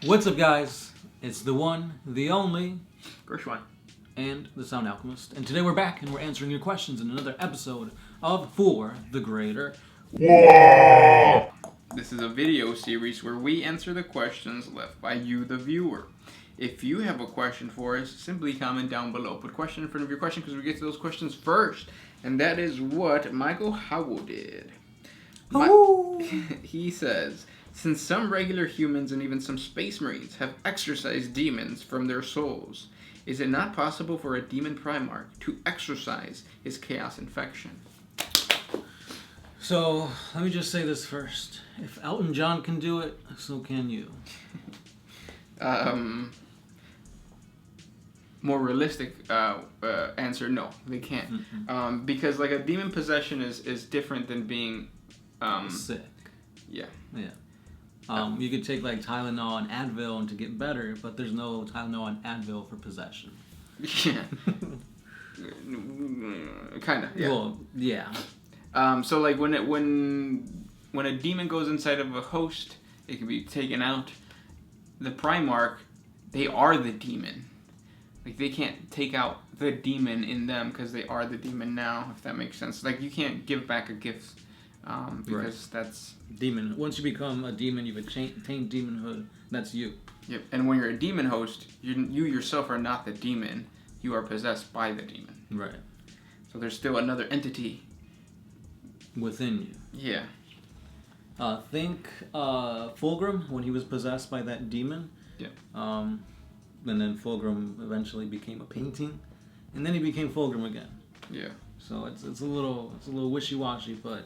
What's up, guys? It's the one, the only, Gershwin. and the Sound Alchemist. And today we're back and we're answering your questions in another episode of For the Greater WAAAGH! This is a video series where we answer the questions left by you, the viewer. If you have a question for us, simply comment down below. Put a question in front of your question because we get to those questions first. And that is what Michael Howell did. He says, since some regular humans and even some space marines have exorcised demons from their souls, is it not possible for a Demon Primarch to exorcise his chaos infection? So, let me just say this first. If Elton John can do it, so can you. More realistic answer, no, they can't. Mm-hmm. Because like a demon possession is different than being sick. Yeah. You could take like Tylenol and Advil and to get better, but there's no Tylenol and Advil for possession. Yeah. Kinda. Yeah. Well, yeah. So like when a demon goes inside of a host, it can be taken out. The Primarch, they are the demon. Like they can't take out the demon in them because they are the demon now. If that makes sense. Like you can't give back a gift because that's demon. Once you become a demon, you've attained demonhood. That's you. Yep. And when you're a demon host, you yourself are not the demon. You are possessed by the demon. Right. So there's still another entity within you. Yeah. Think Fulcrum when he was possessed by that demon. Yeah. And then Fulcrum eventually became a painting, and then he became Fulcrum again. Yeah. So it's a little wishy-washy, but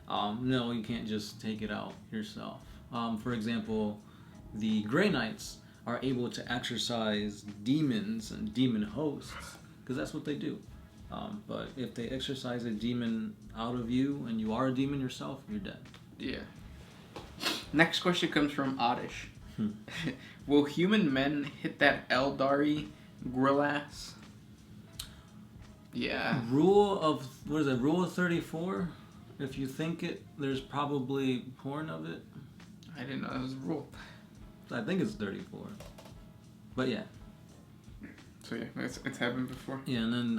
no, you can't just take it out yourself. For example, the Grey Knights are able to exorcise demons and demon hosts because that's what they do. But if they exorcise a demon out of you and you are a demon yourself, you're dead. Yeah. Next question comes from Oddish. Will human men hit that Eldari grill ass? Yeah. Rule of 34? If you think it, there's probably porn of it. I didn't know that was a rule. I think it's 34. But yeah. So yeah, it's happened before. Yeah, and then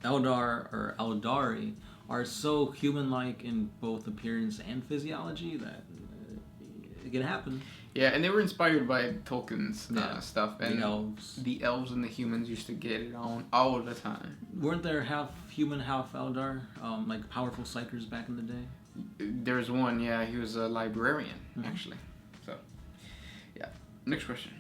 Eldar or Eldari are so human-like in both appearance and physiology that it can happen. Yeah, and they were inspired by Tolkien's stuff. And the elves. The elves and the humans used to get it on all the time. Weren't there half human, half Eldar, like powerful psychers back in the day? There's one, yeah. He was a librarian, actually. So, yeah. Next question.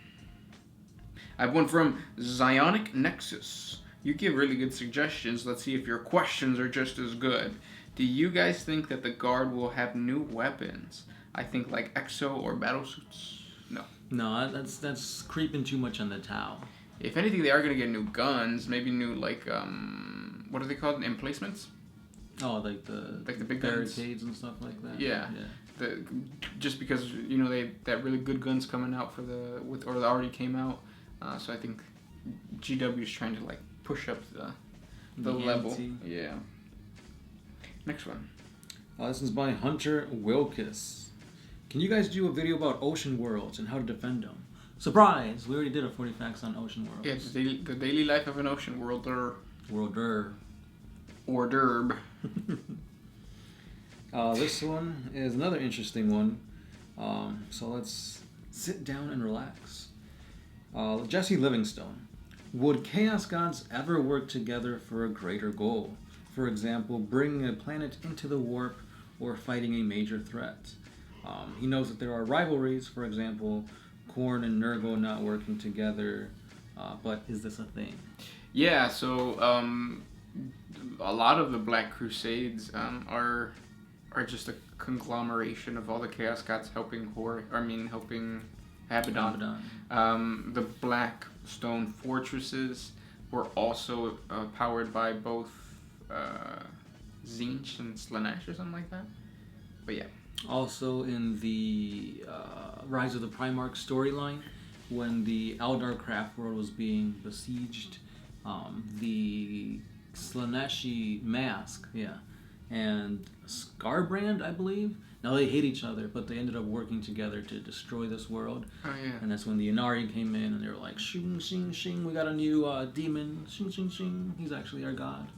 I have one from Zionic Nexus. You give really good suggestions. Let's see if your questions are just as good. Do you guys think that the Guard will have new weapons? I think like exo or battle suits. No, that's creeping too much on the Tau. If anything, they are gonna get new guns. Maybe new like what are they called? Emplacements. Oh, like the big barricades guns and stuff like that. Yeah. Just because that really good guns coming out or that already came out. So I think GW is trying to like push up the level. ante. Yeah. Next one. This is by Hunter Wilkes. Can you guys do a video about ocean worlds and how to defend them? Surprise! We already did a 40 facts on ocean worlds. Yeah, the daily life of an ocean worlder. Hors d'oeuvre. This one is another interesting one. So let's sit down and relax. Jesse Livingstone. Would Chaos Gods ever work together for a greater goal? For example, bringing a planet into the warp or fighting a major threat. He knows that there are rivalries, for example, Khorne and Nurgle not working together, but is this a thing? Yeah, so a lot of the Black Crusades are just a conglomeration of all the Chaos Gods helping Abaddon. The Black Stone Fortresses were also powered by both Tzeentch and Slaanesh or something like that. But yeah. Also in the Rise of the Primarch storyline, when the Eldar craft world was being besieged, the Slaaneshi mask, and Scarbrand, I believe. Now they hate each other, but they ended up working together to destroy this world. Oh yeah. And that's when the Inari came in, and they were like, "Shing, shing, shing! We got a new demon. Shing, shing, shing! He's actually our god.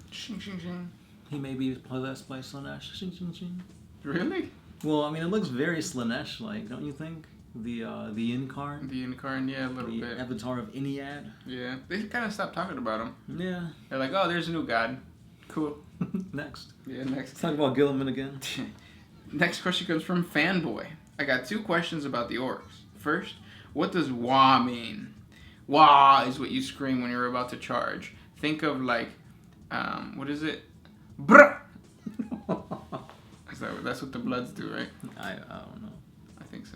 Shing, shing, shing. He may be possessed by Slanesh. Shing, shing, shing!" Really? Well, I mean, it looks very Slanesh-like, don't you think? The Incarn. The Incarn, yeah, a little The bit. avatar of Iniad. Yeah, they kind of stopped talking about him. Yeah. They're like, oh, there's a new god. Cool. Next. Yeah, next. Let's talk about Gilliman again. Next question comes from Fanboy. I got 2 questions about the orcs. First, what does WAAAGH mean? WAAAGH is what you scream when you're about to charge. Think of like, what is it? Bruh! That's what the Bloods do, right? I don't know. I think so.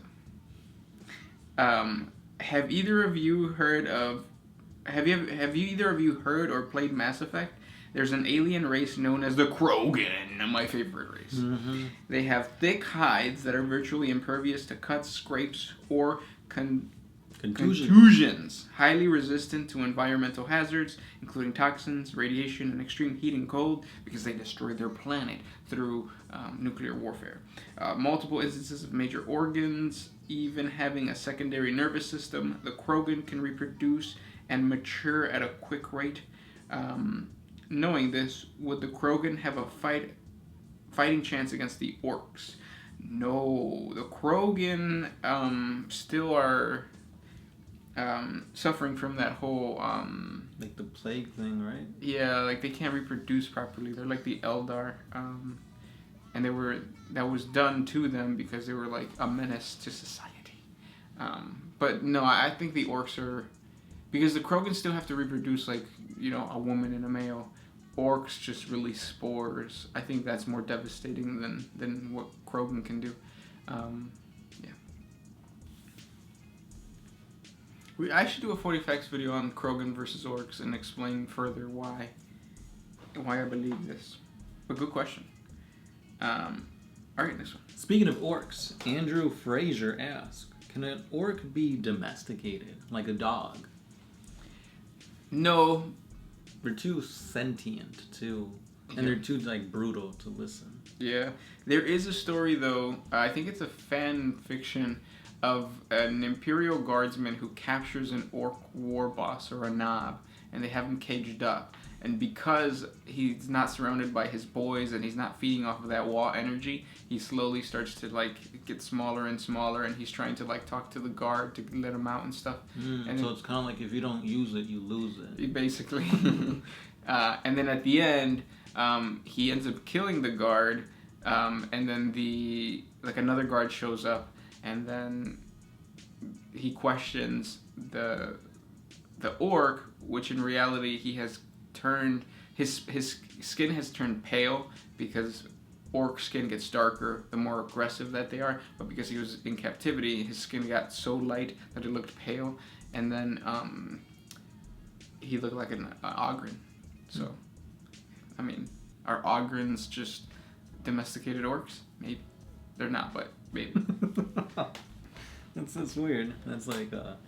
Have either of you heard of? Have either of you heard or played Mass Effect? There's an alien race known as the Krogan, my favorite race. Mm-hmm. They have thick hides that are virtually impervious to cuts, scrapes, or contusions. Highly resistant to environmental hazards, including toxins, radiation, and extreme heat and cold, because they destroyed their planet through nuclear warfare. Multiple instances of major organs, even having a secondary nervous system. The Krogan can reproduce and mature at a quick rate. Knowing this, would the Krogan have a fighting chance against the orcs? No, the Krogan still are suffering from that whole like the plague thing, right? Yeah, like they can't reproduce properly. They're like the Eldar, and that was done to them because they were like a menace to society. But no, I think the orcs are, because the Krogan still have to reproduce like, you know, a woman and a male. Orcs just release spores. I think that's more devastating than what Krogan can do. Yeah. I should do a 40facts video on Krogan versus orcs and explain further why I believe this. But good question. All right, next one. Speaking of orcs, Andrew Fraser asks, can an orc be domesticated like a dog? No. They're too sentient, and they're too like brutal to listen. Yeah, there is a story though. I think it's a fan fiction of an Imperial guardsman who captures an orc war boss or a knob, and they have him caged up. And because he's not surrounded by his boys and he's not feeding off of that WAAAGH energy, he slowly starts to like get smaller and smaller, and he's trying to like talk to the guard to let him out and stuff. And so it's kind of like if you don't use it, you lose it. Basically. And then at the end, he ends up killing the guard, and then another guard shows up, and then he questions the orc, which in reality he has turned his skin has turned pale, because orc skin gets darker the more aggressive that they are, but because he was in captivity, his skin got so light that it looked pale, and then he looked like an Ogren. So, I mean, are Ogrens just domesticated orcs? Maybe they're not, but maybe. That's weird. That's like a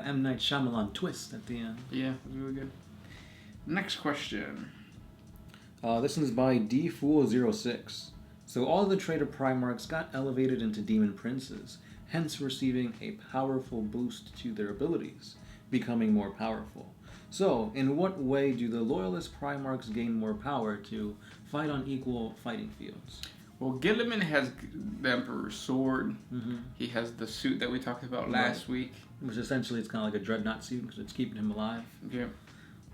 M. Night Shyamalan twist at the end. Yeah, it was really good. Next question. This one's by DFool06. So all the traitor Primarchs got elevated into demon princes, hence receiving a powerful boost to their abilities, becoming more powerful. So, in what way do the loyalist Primarchs gain more power to fight on equal fighting fields? Well, Gilliman has the Emperor's sword. Mm-hmm. He has the suit that we talked about last week. Which essentially it's kind of like a dreadnought suit because it's keeping him alive. Yeah.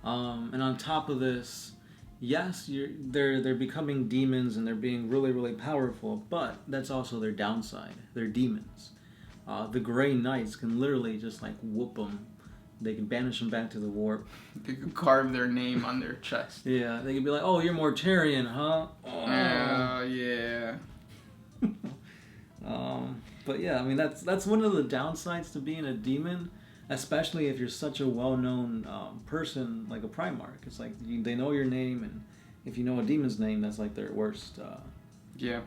And on top of this, yes, they're becoming demons and they're being really, really powerful, but that's also their downside. They're demons. The Grey Knights can literally just like whoop them. They can banish them back to the warp. They could carve their name on their chest. Yeah, they could be like, "Oh, you're Mortarion, huh?" Oh, yeah. But yeah, I mean that's one of the downsides to being a demon, especially if you're such a well-known person like a Primarch. It's like they know your name, and if you know a demon's name, that's like their worst. Yeah.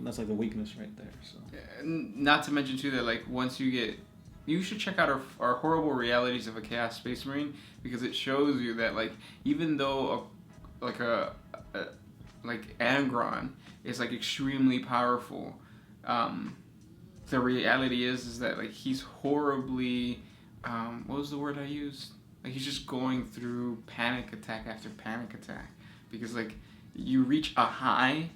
That's like the weakness right there. So. Not to mention too that like once you get. You should check out our horrible realities of a Chaos Space Marine, because it shows you that like even though a like Angron is like extremely powerful, the reality is that like he's horribly, what was the word I used? Like he's just going through panic attack after panic attack, because like you reach a high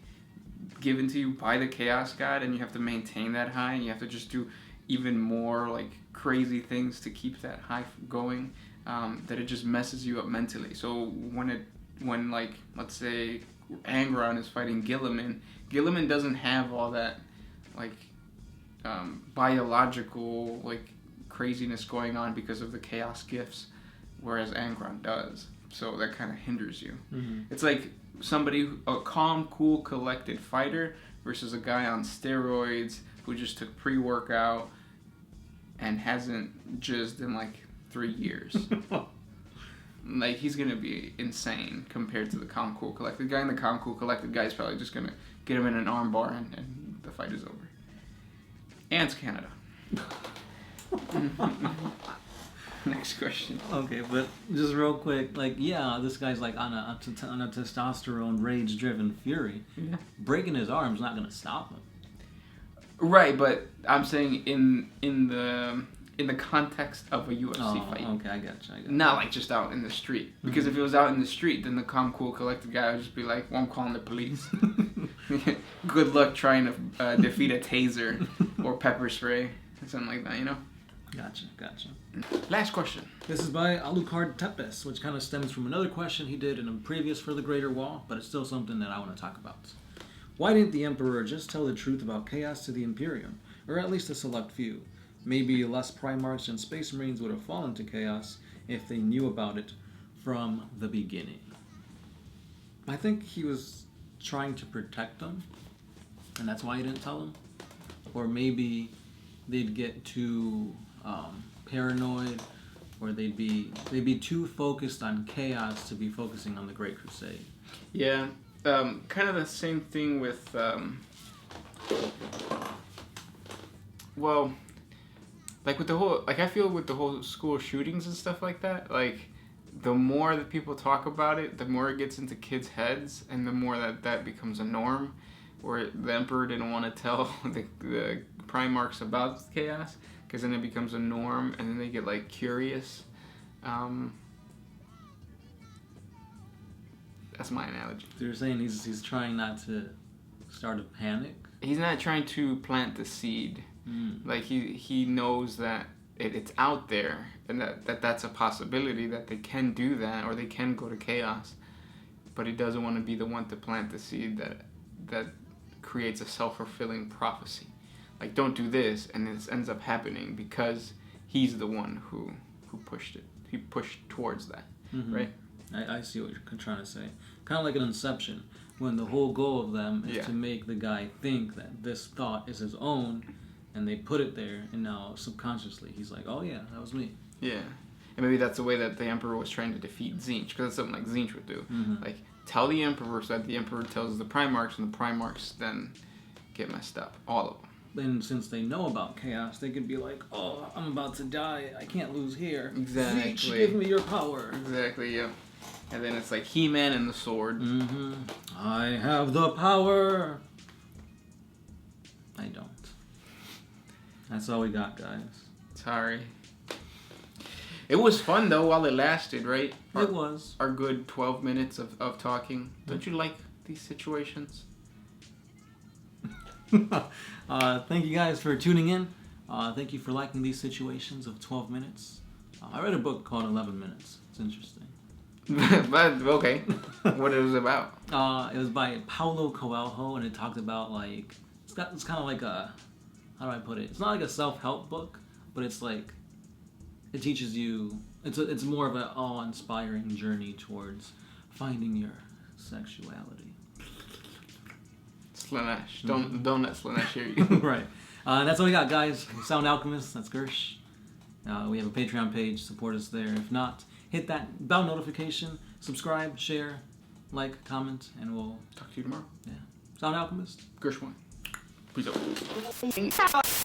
given to you by the Chaos God, and you have to maintain that high, and you have to just do even more like crazy things to keep that high going, that it just messes you up mentally. So when like, let's say Angron is fighting Gilliman doesn't have all that like biological like craziness going on because of the chaos gifts, whereas Angron does. So that kind of hinders you. It's like a calm, cool, collected fighter versus a guy on steroids who just took pre-workout and hasn't jizzed in like 3 years. Like he's gonna be insane compared to the calm, cool, collected guy. And the calm, cool, collected guy is probably just gonna get him in an arm bar and the fight is over. And it's Canada. Next question. Okay, but just real quick, like, yeah, this guy's like on a testosterone, rage-driven fury. Yeah. Breaking his arm's not gonna stop him. Right, but I'm saying in the context of a UFC fight. Okay, I gotcha. Not like just out in the street. Because if it was out in the street, then the calm, cool, collected guy would just be like, well, I'm calling the police. Good luck trying to defeat a taser or pepper spray or something like that, you know? Gotcha. Last question. This is by Alucard Tepes, which kind of stems from another question he did in a previous For the Greater Wall, but it's still something that I want to talk about. Why didn't the Emperor just tell the truth about chaos to the Imperium, or at least a select few? Maybe less Primarchs and Space Marines would have fallen to chaos if they knew about it from the beginning. I think he was trying to protect them, and that's why he didn't tell them. Or maybe they'd get too paranoid, or they'd be too focused on chaos to be focusing on the Great Crusade. Yeah, kind of the same thing with, well, like with the whole, like I feel with the whole school shootings and stuff like that, like the more that people talk about it, the more it gets into kids' heads, and the more that becomes a norm, where the Emperor didn't want to tell the Primarchs about chaos, because then it becomes a norm, and then they get like curious. That's my analogy. So you're saying he's trying not to start a panic? He's not trying to plant the seed. Like he knows that it's out there, and that's a possibility that they can do that, or they can go to chaos. But he doesn't want to be the one to plant the seed that creates a self-fulfilling prophecy. Like, don't do this, and this ends up happening because he's the one who pushed it. He pushed towards that, right? I see what you're trying to say. Kind of like an Inception, when the whole goal of them is to make the guy think that this thought is his own, and they put it there, and now subconsciously he's like, oh yeah, that was me. Yeah. And maybe that's the way that the Emperor was trying to defeat Tzeentch, because that's something like Tzeentch would do. Like, tell the Emperor so that the Emperor tells the Primarchs, and the Primarchs then get messed up. All of them. And since they know about chaos, they could be like, oh, I'm about to die. I can't lose here. Exactly. Tzeentch, give me your power. Exactly, yeah. And then it's like He-Man and the sword. I have the power. I don't. That's all we got, guys. Sorry. It was fun, though, while it lasted, right? It was. Our good 12 minutes of talking. Don't you like these situations? Thank you guys for tuning in. Thank you for liking these situations of 12 minutes. I read a book called 11 Minutes. It's interesting. But, okay. What it was about? It was by Paulo Coelho, and it talked about, like, it's kind of like a, how do I put it? It's not like a self-help book, but it's like, it teaches you, it's more of an awe-inspiring journey towards finding your sexuality. Slanesh. Don't let Slanesh hear you. Right. That's all we got, guys. Sound Alchemist, that's Gersh. We have a Patreon page. Support us there. If not, hit that bell notification, subscribe, share, like, comment, and we'll talk to you tomorrow. Yeah. Sound Alchemist. Gersh 1. Peace out.